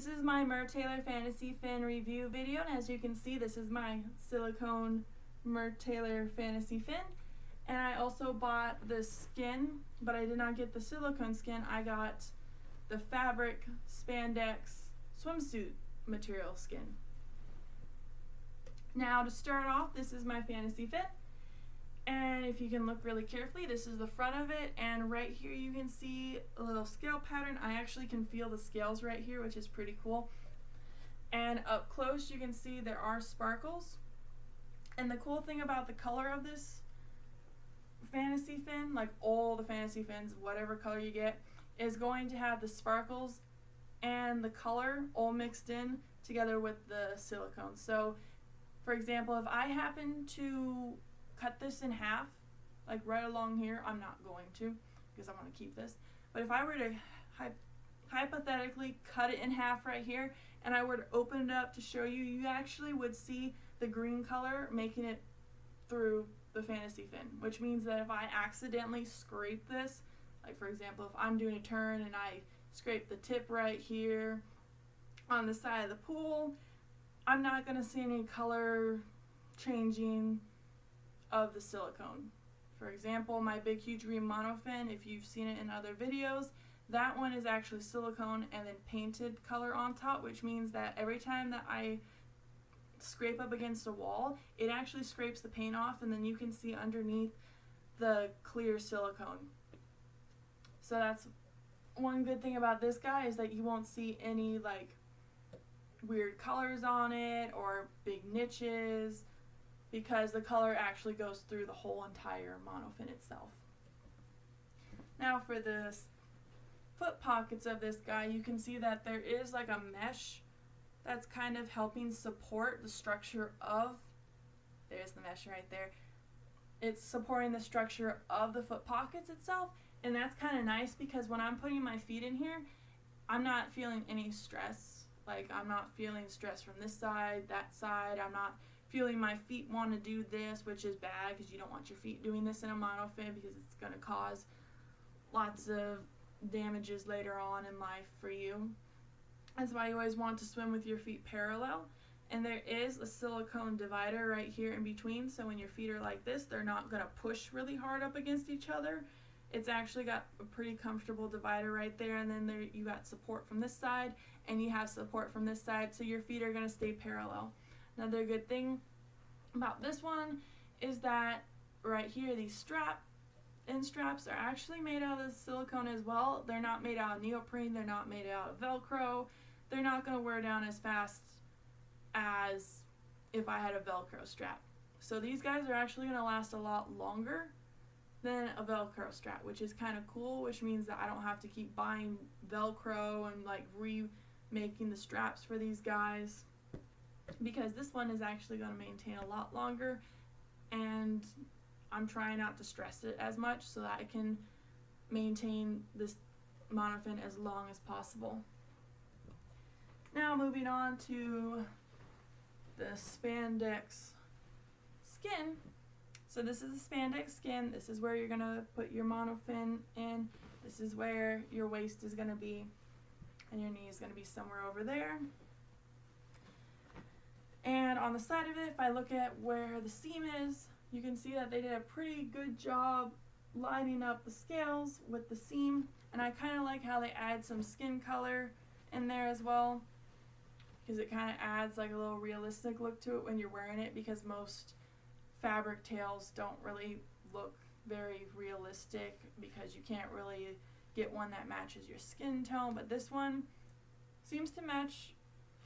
This is my Mertailor Fantasy Fin review video, and as you can see, this is my silicone Mertailor Fantasy Fin. And I also bought the skin, but I did not get the silicone skin. I got the fabric spandex swimsuit material skin. Now to start off, this is my Fantasy Fin. And if you can look really carefully, this is the front of it, and right here you can see a little scale pattern. I actually can feel the scales right here, which is pretty cool. And up close you can see there are sparkles. And the cool thing about the color of this Fantasy Fin, like all the Fantasy Fins, whatever color you get, is going to have the sparkles and the color all mixed in together with the silicone. So for example, if I happen to cut this in half, like right along here, I'm not going to because I want to keep this, but if I were to hypothetically cut it in half right here and I were to open it up to show you, you actually would see the green color making it through the Fantasy Fin, which means that if I accidentally scrape this, like for example, if I'm doing a turn and I scrape the tip right here on the side of the pool, I'm not going to see any color changing of the silicone. For example, my big huge green monofin, if you've seen it in other videos, that one is actually silicone and then painted color on top, which means that every time that I scrape up against a wall, it actually scrapes the paint off, and then you can see underneath the clear silicone. So that's one good thing about this guy, is that you won't see any like weird colors on it or big niches, because the color actually goes through the whole entire monofin itself. Now for the foot pockets of this guy, you can see that there is like a mesh that's kind of helping support the structure of, there's the mesh right there, it's supporting the structure of the foot pockets itself, and that's kind of nice because when I'm putting my feet in here, I'm not feeling any stress. Like, I'm not feeling stress from this side, that side. I'm not feeling my feet want to do this, which is bad because you don't want your feet doing this in a monofin because it's going to cause lots of damages later on in life for you. That's why you always want to swim with your feet parallel. And there is a silicone divider right here in between, so when your feet are like this, they're not going to push really hard up against each other. It's actually got a pretty comfortable divider right there, and then there you got support from this side and you have support from this side, so your feet are going to stay parallel. Another good thing about this one is that right here, these straps are actually made out of silicone as well. They're not made out of neoprene, they're not made out of Velcro. They're not going to wear down as fast as if I had a Velcro strap. So these guys are actually going to last a lot longer than a Velcro strap, which is kind of cool, which means that I don't have to keep buying Velcro and like remaking the straps for these guys, because this one is actually going to maintain a lot longer, and I'm trying not to stress it as much so that I can maintain this monofin as long as possible. Now moving on to the spandex skin. So this is the spandex skin. This is where you're going to put your monofin in. This is where your waist is going to be, and your knee is going to be somewhere over there. And on the side of it, if I look at where the seam is, you can see that they did a pretty good job lining up the scales with the seam. And I kind of like how they add some skin color in there as well, because it kind of adds like a little realistic look to it when you're wearing it, because most fabric tails don't really look very realistic because you can't really get one that matches your skin tone. But this one seems to match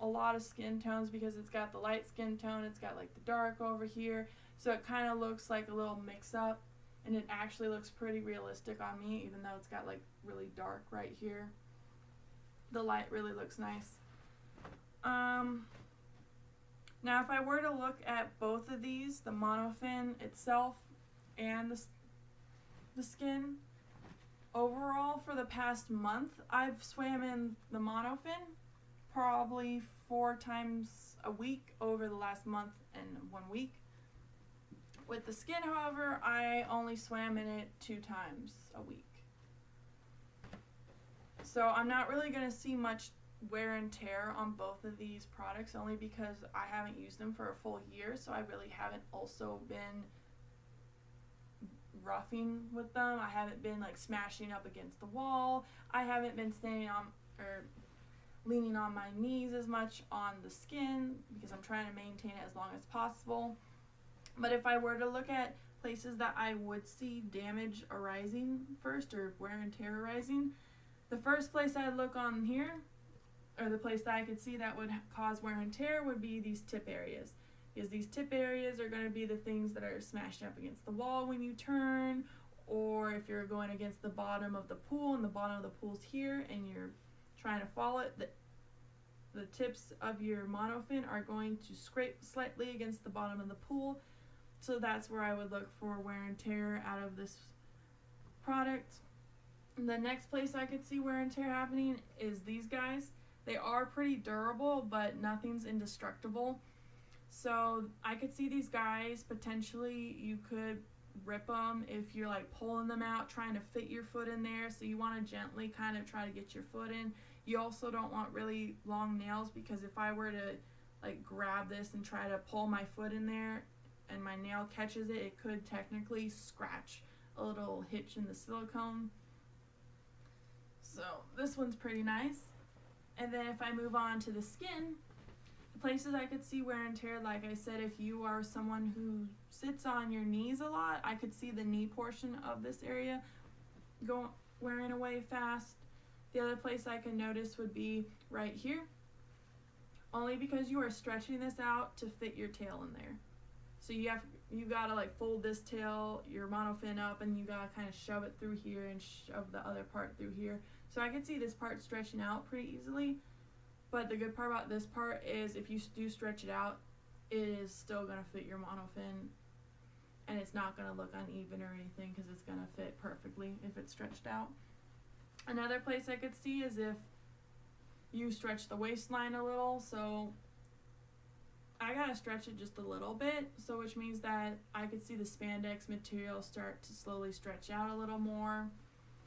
a lot of skin tones because it's got the light skin tone, it's got like the dark over here, so it kind of looks like a little mix up, and it actually looks pretty realistic on me, even though it's got like really dark right here. The light really looks nice. Now if I were to look at both of these, the monofin itself and the skin, overall for the past month I've swam in the monofin probably 4 times a week over the last month and 1 week. With the skin, however, I only swam in it 2 times a week. So I'm not really going to see much wear and tear on both of these products only because I haven't used them for a full year, so I really haven't also been roughing with them. I haven't been like smashing up against the wall. I haven't been standing on or leaning on my knees as much on the skin because I'm trying to maintain it as long as possible. But if I were to look at places that I would see damage arising first, or wear and tear arising, the first place I'd look on here, or the place that I could see that would cause wear and tear, would be these tip areas. Because these tip areas are going to be the things that are smashed up against the wall when you turn, or if you're going against the bottom of the pool and the bottom of the pool's here and you're trying to follow it, the tips of your monofin are going to scrape slightly against the bottom of the pool. So that's where I would look for wear and tear out of this product. The next place I could see wear and tear happening is these guys. They are pretty durable, but nothing's indestructible. So I could see these guys, potentially you could rip them if you're like pulling them out, trying to fit your foot in there. So you want to gently kind of try to get your foot in. You also don't want really long nails, because if I were to like grab this and try to pull my foot in there and my nail catches it, it could technically scratch a little hitch in the silicone. So this one's pretty nice. And then if I move on to the skin, the places I could see wear and tear, like I said, if you are someone who sits on your knees a lot, I could see the knee portion of this area wearing away fast. The other place I can notice would be right here, only because you are stretching this out to fit your tail in there. So you gotta like fold this tail, your monofin up, and you gotta kind of shove it through here and shove the other part through here. So I can see this part stretching out pretty easily. But the good part about this part is if you do stretch it out, it is still gonna fit your monofin, and it's not gonna look uneven or anything because it's gonna fit perfectly if it's stretched out. Another place I could see is if you stretch the waistline a little. So I gotta stretch it just a little bit, so which means that I could see the spandex material start to slowly stretch out a little more.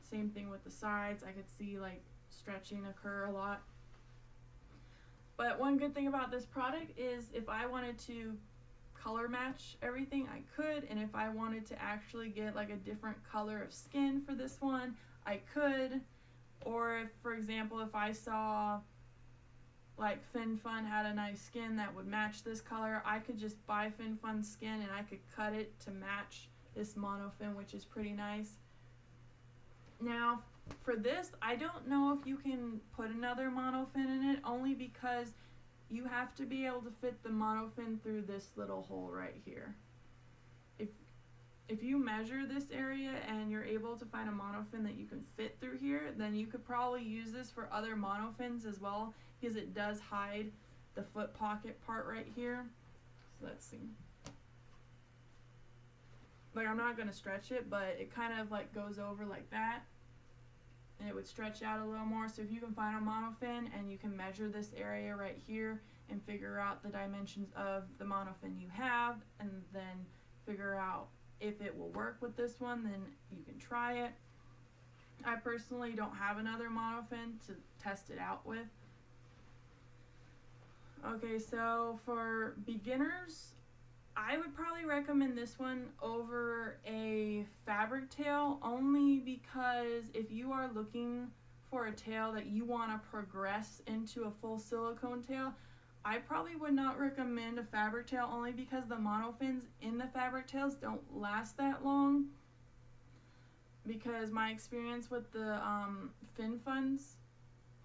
Same thing with the sides. I could see like stretching occur a lot. But one good thing about this product is if I wanted to color match everything, I could. And if I wanted to actually get like a different color of skin for this one, I could. Or if, for example, if I saw like Fin+Fun had a nice skin that would match this color, I could just buy Fin+Fun skin and I could cut it to match this monofin, which is pretty nice. Now, for this, I don't know if you can put another monofin in it, only because you have to be able to fit the monofin through this little hole right here. If you measure this area and you're able to find a monofin that you can fit through here, then you could probably use this for other monofins as well, because it does hide the foot pocket part right here. So let's see. Like, I'm not going to stretch it, but it kind of like goes over like that, and it would stretch out a little more. So if you can find a monofin and you can measure this area right here and figure out the dimensions of the monofin you have, and then figure out if it will work with this one, then you can try it. I personally don't have another monofin to test it out with. Okay, so for beginners, I would probably recommend this one over a fabric tail, only because if you are looking for a tail that you want to progress into a full silicone tail, I probably would not recommend a fabric tail, only because the monofins in the fabric tails don't last that long. Because my experience with the Fin+Funs,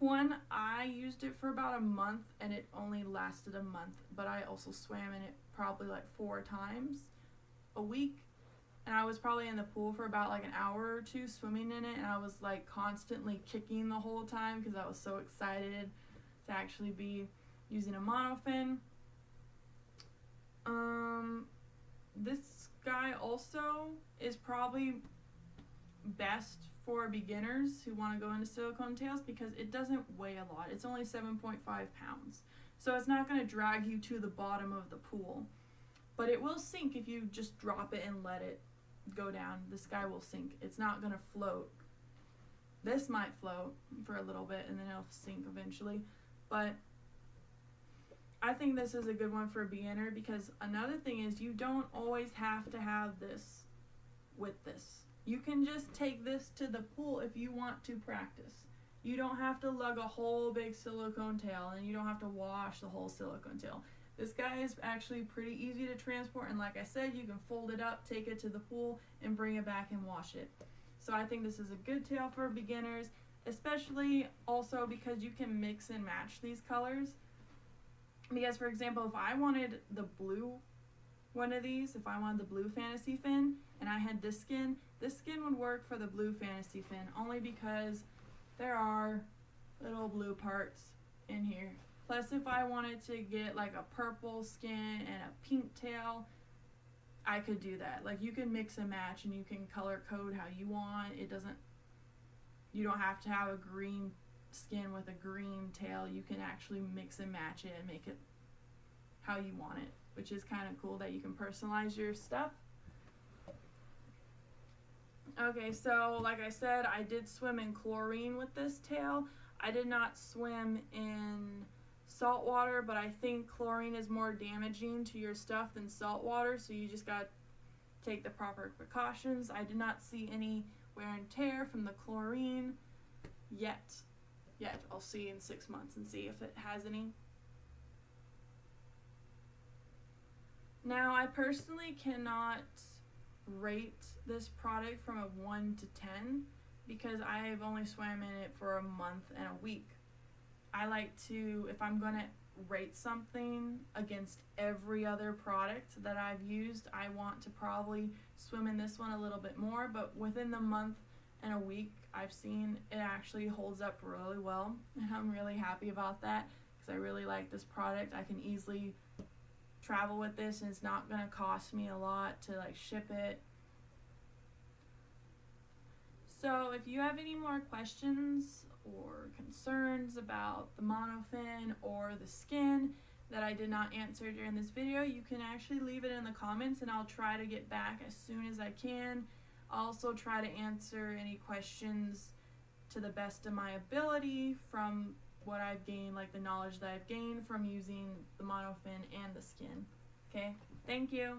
one, I used it for about a month and it only lasted a month, but I also swam in it probably like 4 times a week, and I was probably in the pool for about like an hour or 2 swimming in it, and I was like constantly kicking the whole time because I was so excited to actually be using a monofin. This guy also is probably best for beginners who want to go into silicone tails because it doesn't weigh a lot. It's only 7.5 pounds. So it's not going to drag you to the bottom of the pool. But it will sink if you just drop it and let it go down. This guy will sink. It's not going to float. This might float for a little bit and then it'll sink eventually. but I think this is a good one for a beginner, because another thing is you don't always have to have this with this. You can just take this to the pool if you want to practice. You don't have to lug a whole big silicone tail, and you don't have to wash the whole silicone tail. This guy is actually pretty easy to transport, and like I said, you can fold it up, take it to the pool, and bring it back and wash it. So I think this is a good tail for beginners, especially also because you can mix and match these colors. Because, for example, if I wanted the blue one of these, if I wanted the blue Fantasea fin, and I had this skin would work for the blue Fantasea fin, only because there are little blue parts in here. Plus, if I wanted to get like a purple skin and a pink tail, I could do that. Like, you can mix and match, and you can color code how you want. You don't have to have a green skin with a green tail. You can actually mix and match it and make it how you want it, which is kind of cool that you can personalize your stuff. Okay, so like I said, I did swim in chlorine with this tail. I did not swim in salt water, but I think chlorine is more damaging to your stuff than salt water, so you just got to take the proper precautions. I did not see any wear and tear from the chlorine yet. I'll see in 6 months and see if it has any. Now, I personally cannot rate this product from a 1 to 10 because I have only swam in it for a month and a week. I like to, if I'm going to rate something against every other product that I've used, I want to probably swim in this one a little bit more, but within the month and a week, I've seen it actually holds up really well, and I'm really happy about that because I really like this product. I can easily travel with this, and it's not going to cost me a lot to like ship it. So if you have any more questions or concerns about the monofin or the skin that I did not answer during this video, you can actually leave it in the comments, and I'll try to get back as soon as I can. I'll also try to answer any questions to the best of my ability from what I've gained, like the knowledge that I've gained from using the monofin and the skin. Okay, thank you.